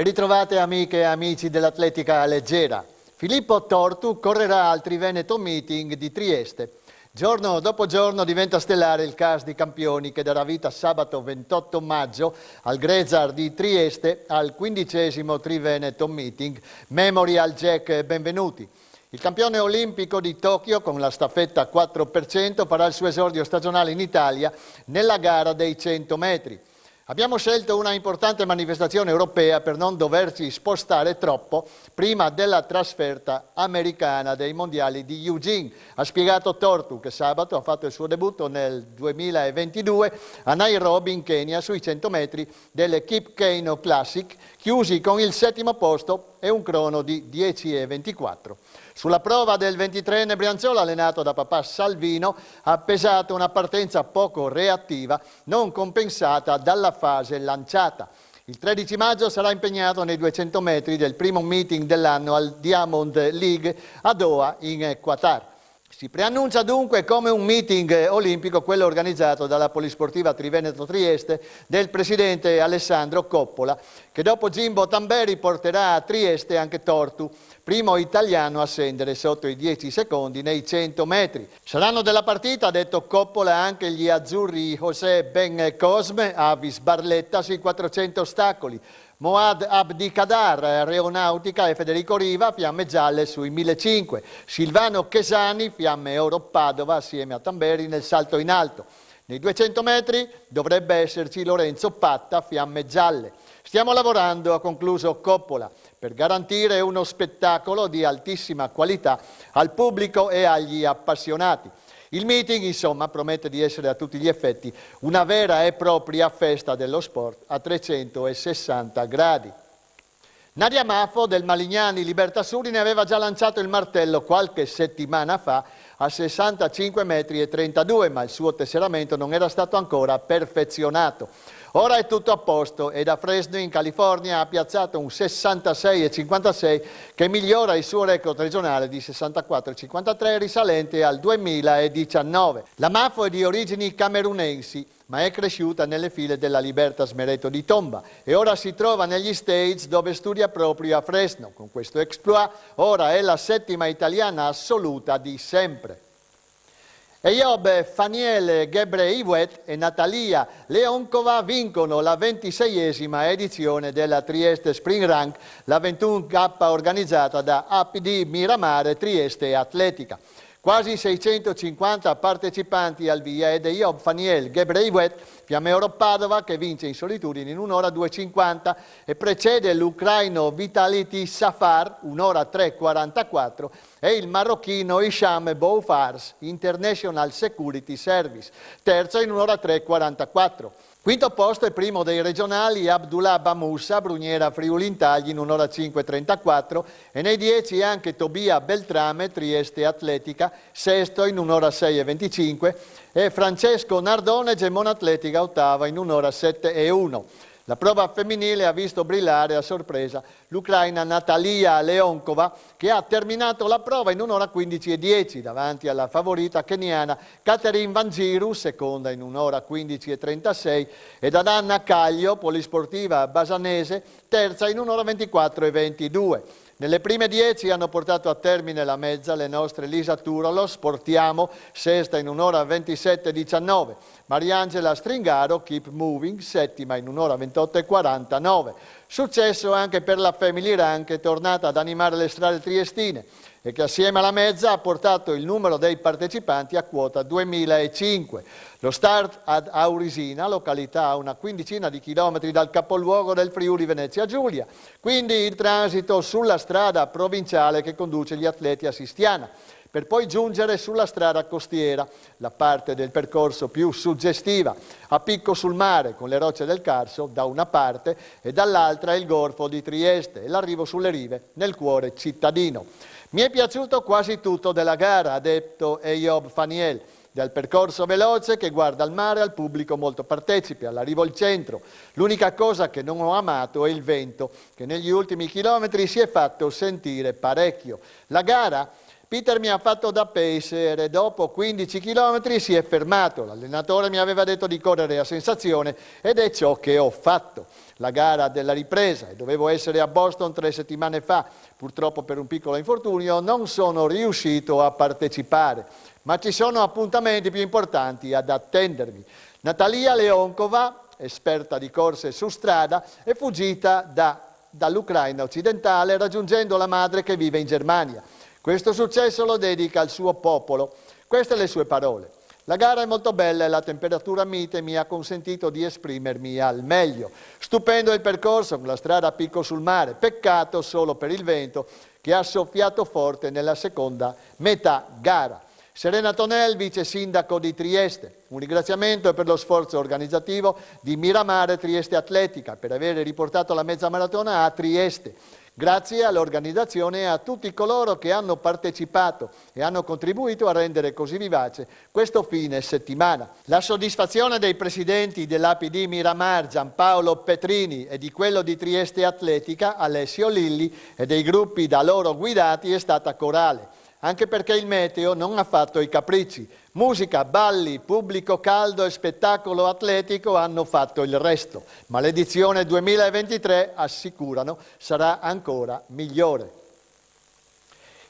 Ben ritrovate amiche e amici dell'atletica leggera. Filippo Tortu correrà al Triveneto Meeting di Trieste. Giorno dopo giorno diventa stellare il CAS di campioni che darà vita sabato 28 maggio al Grezar di Trieste al 15° Triveneto Meeting. Memorial Jack benvenuti. Il campione olimpico di Tokyo con la staffetta 4% farà il suo esordio stagionale in Italia nella gara dei 100 metri. Abbiamo scelto una importante manifestazione europea per non doverci spostare troppo prima della trasferta americana dei mondiali di Eugene. Ha spiegato Tortu che sabato ha fatto il suo debutto nel 2022 a Nairobi in Kenya sui 100 metri delle Kip Keino Classic, chiusi con il 7° posto e un crono di 10,24. Sulla prova del 23enne Brianzola, allenato da papà Salvino, ha pesato una partenza poco reattiva, non compensata dalla fase lanciata. Il 13 maggio sarà impegnato nei 200 metri del primo meeting dell'anno al Diamond League a Doha, in Qatar. Si preannuncia dunque come un meeting olimpico quello organizzato dalla Polisportiva Triveneto Trieste del presidente Alessandro Coppola, che dopo Jimbo Tamberi porterà a Trieste anche Tortu, primo italiano a scendere sotto i 10 secondi nei 100 metri. Saranno della partita, ha detto Coppola, anche gli azzurri José Ben Cosme, Avis Barletta sui 400 ostacoli, Moad Abdikadar, Aeronautica, e Federico Riva, fiamme gialle sui 1500, Silvano Chesani, fiamme oro Padova, assieme a Tamberi nel salto in alto. Nei 200 metri dovrebbe esserci Lorenzo Patta, fiamme gialle. Stiamo lavorando, ha concluso Coppola, per garantire uno spettacolo di altissima qualità al pubblico e agli appassionati. Il meeting, insomma, promette di essere a tutti gli effetti una vera e propria festa dello sport a 360 gradi. Nadia Maffo del Malignani Libertasuri ne aveva già lanciato il martello qualche settimana fa a 65 metri e 32, ma il suo tesseramento non era stato ancora perfezionato. Ora è tutto a posto e da Fresno in California ha piazzato un 66,56 che migliora il suo record regionale di 64,53 risalente al 2019. La Maffo è di origini camerunensi, ma è cresciuta nelle file della Libertas Mereto di Tomba e ora si trova negli States dove studia proprio a Fresno. Con questo exploit ora è la 7ª italiana assoluta di sempre. Eyob Faniel Gebrehiwet e Natalia Leonkova vincono la 26ª edizione della Trieste Spring Rank, la 21K organizzata da APD Miramare Trieste Atletica. Quasi 650 partecipanti al via ed Eyob Faniel Gebrehiwet, fiamme oro Padova, che vince in solitudine in 1 ora 2,50 e precede l'ucraino Vitality Safar, 1 ora 3,44, e il marocchino Hisham Boufars, International Security Service, terzo in 1 ora 3,44. Quinto posto e primo dei regionali Abdullah Bamoussa, Bruniera Friuli Intagli in 1 ora 5,34 e nei 10 anche Tobia Beltrame, Trieste Atletica, sesto in 1 ora 6,25 e Francesco Nardone, Gemona Atletica, ottava in 1 ora 7,1. La prova femminile ha visto brillare a sorpresa l'ucraina Natalia Leonkova, che ha terminato la prova in 1 ora 15,10 davanti alla favorita keniana Catherine Vangiru, seconda in 1 ora 15,36, ed ad Anna Caglio, polisportiva basanese, terza in 1 ora 24,22. Nelle prime 10 hanno portato a termine la mezza le nostre Lisa Turolo, Sportiamo, sesta in 1 ora 27,19. Mariangela Stringaro, Keep Moving, settima in 1 ora 28,49. Successo anche per la Family Run, che è tornata ad animare le strade triestine e che assieme alla mezza ha portato il numero dei partecipanti a quota 2005. Lo start ad Aurisina, località a una quindicina di chilometri dal capoluogo del Friuli Venezia Giulia, quindi il transito sulla strada provinciale che conduce gli atleti a Sistiana, per poi giungere sulla strada costiera, la parte del percorso più suggestiva, a picco sul mare, con le rocce del Carso da una parte e dall'altra il Golfo di Trieste e l'arrivo sulle rive nel cuore cittadino. Mi è piaciuto quasi tutto della gara, ha detto Eyob Faniel, del percorso veloce che guarda al mare, al pubblico molto partecipe, all'arrivo al centro. L'unica cosa che non ho amato è il vento, che negli ultimi chilometri si è fatto sentire parecchio. La gara Peter mi ha fatto da pacer e dopo 15 km si è fermato. L'allenatore mi aveva detto di correre a sensazione ed è ciò che ho fatto. La gara della ripresa e dovevo essere a Boston 3 settimane fa. Purtroppo per un piccolo infortunio non sono riuscito a partecipare, ma ci sono appuntamenti più importanti ad attendermi. Natalia Leonkova, esperta di corse su strada, è fuggita dall'Ucraina occidentale raggiungendo la madre che vive in Germania. Questo successo lo dedica al suo popolo. Queste le sue parole. La gara è molto bella e la temperatura mite mi ha consentito di esprimermi al meglio. Stupendo il percorso con la strada a picco sul mare, peccato solo per il vento che ha soffiato forte nella seconda metà gara. Serena Tonel, vice sindaco di Trieste. Un ringraziamento per lo sforzo organizzativo di Miramare Trieste Atletica per aver riportato la mezza maratona a Trieste. Grazie all'organizzazione e a tutti coloro che hanno partecipato e hanno contribuito a rendere così vivace questo fine settimana. La soddisfazione dei presidenti dell'APD Miramar, Giampaolo Petrini, e di quello di Trieste Atletica, Alessio Lilli, e dei gruppi da loro guidati è stata corale, anche perché il meteo non ha fatto i capricci. Musica, balli, pubblico caldo e spettacolo atletico hanno fatto il resto, ma l'edizione 2023, assicurano, sarà ancora migliore.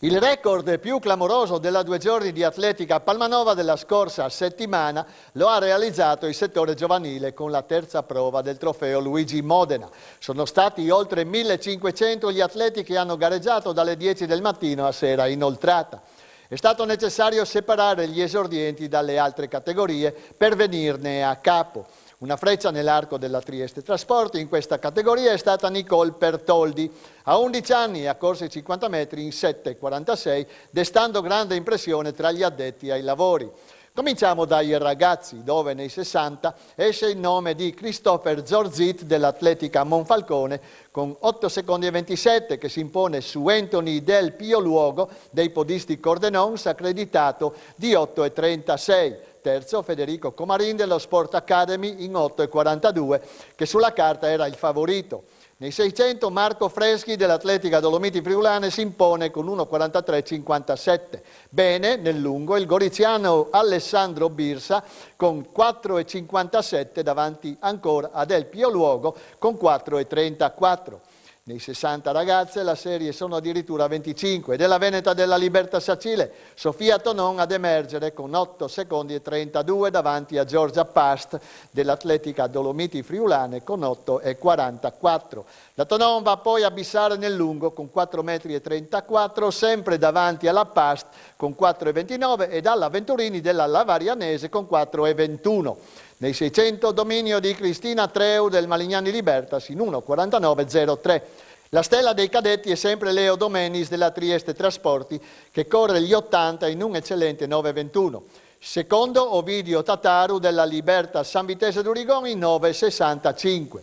Il record più clamoroso della 2 giorni di atletica a Palmanova della scorsa settimana lo ha realizzato il settore giovanile con la terza prova del trofeo Luigi Modena. Sono stati oltre 1500 gli atleti che hanno gareggiato dalle 10 del mattino a sera inoltrata. È stato necessario separare gli esordienti dalle altre categorie per venirne a capo. Una freccia nell'arco della Trieste Trasporti in questa categoria è stata Nicole Pertoldi. A 11 anni ha corso i 50 metri in 7,46, destando grande impressione tra gli addetti ai lavori. Cominciamo dai ragazzi, dove nei 60 esce il nome di Christopher Zorzit dell'Atletica Monfalcone con 8 secondi e 27 che si impone su Anthony Del Pio Luogo dei podisti Cordenons accreditato di 8,36. Terzo Federico Comarin dello Sport Academy in 8,42 che sulla carta era il favorito. Nei 600 Marco Freschi dell'Atletica Dolomiti Friulane si impone con 1,43,57. Bene, nel lungo, il goriziano Alessandro Birsa con 4,57 davanti ancora a Del Pio Luogo con 4,34. Nei 60 ragazze la serie sono addirittura 25 ed è la veneta della Libertas Acile, Sofia Tonon ad emergere con 8 secondi e 32 davanti a Giorgia Past dell'Atletica Dolomiti Friulane con 8,44. La Tonon va poi a bissare nel lungo con 4 metri e 34, sempre davanti alla Past con 4,29 e alla Venturini della Lavarianese con 4,21. Nei 600 dominio di Cristina Treu del Malignani Libertas in 1,49,03. La stella dei cadetti è sempre Leo Domenis della Trieste Trasporti che corre gli 80 in un eccellente 9,21. Secondo Ovidio Tataru della Libertas San Vitese d'Urigon in 9,65.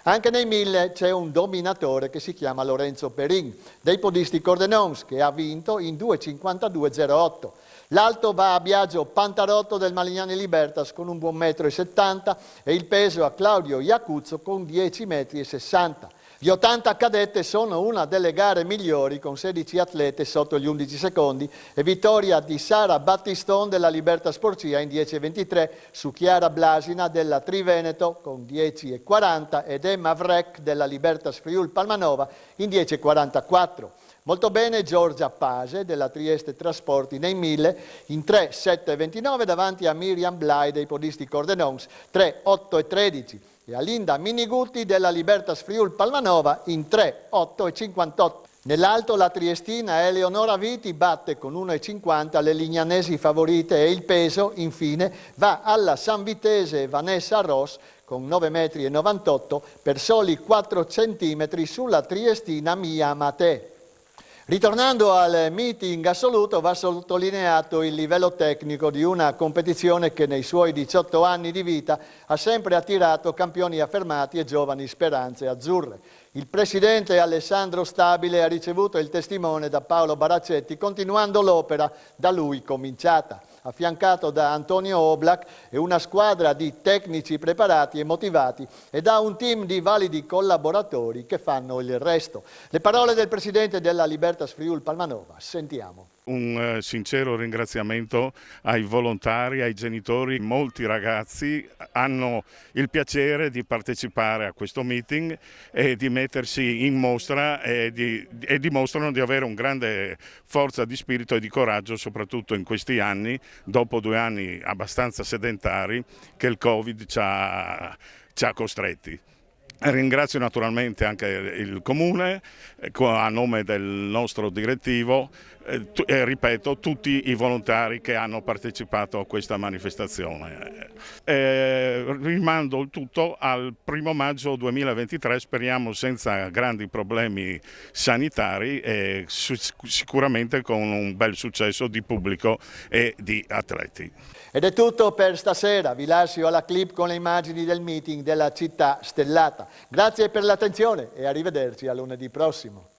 Anche nei 1000 c'è un dominatore che si chiama Lorenzo Perin dei podisti Cordenons che ha vinto in 2,52,08. L'alto va a Biagio Pantarotto del Malignani Libertas con un buon 1,70 m e il peso a Claudio Iacuzzo con 10,60 m. Gli 80 cadette sono una delle gare migliori con 16 atlete sotto gli 11 secondi e vittoria di Sara Battistone della Libertas Porcia in 10,23 su Chiara Blasina della Triveneto con 10,40 ed Emma Vrek della Libertas Friul Palmanova in 10,44. Molto bene Giorgia Pase della Trieste Trasporti nei 1000 in 3,7,29 davanti a Miriam Blai dei podisti Cordenons 3,8,13 e a Linda Minigutti della Libertas Friul Palmanova in 3,8,58. Nell'alto la triestina Eleonora Viti batte con 1,50 le lignanesi favorite e il peso infine va alla sanvitese Vanessa Ross con 9,98 m per soli 4 cm sulla triestina Mia Matè. Ritornando al meeting assoluto, va sottolineato il livello tecnico di una competizione che nei suoi 18 anni di vita ha sempre attirato campioni affermati e giovani speranze azzurre. Il presidente Alessandro Stabile ha ricevuto il testimone da Paolo Baraccetti, continuando l'opera da lui cominciata, affiancato da Antonio Oblak e una squadra di tecnici preparati e motivati e da un team di validi collaboratori che fanno il resto. Le parole del presidente della Libertas Friul Palmanova, sentiamo. Un sincero ringraziamento ai volontari, ai genitori. Molti ragazzi hanno il piacere di partecipare a questo meeting e di mettersi in mostra e dimostrano di avere un grande forza di spirito e di coraggio, soprattutto in questi anni, dopo 2 anni abbastanza sedentari che il Covid ci ha costretti. Ringrazio naturalmente anche il Comune a nome del nostro direttivo e ripeto tutti i volontari che hanno partecipato a questa manifestazione. Rimando il tutto al 1° maggio 2023, speriamo senza grandi problemi sanitari e sicuramente con un bel successo di pubblico e di atleti. Ed è tutto per stasera, vi lascio alla clip con le immagini del meeting della città stellata. Grazie per l'attenzione e arrivederci a lunedì prossimo.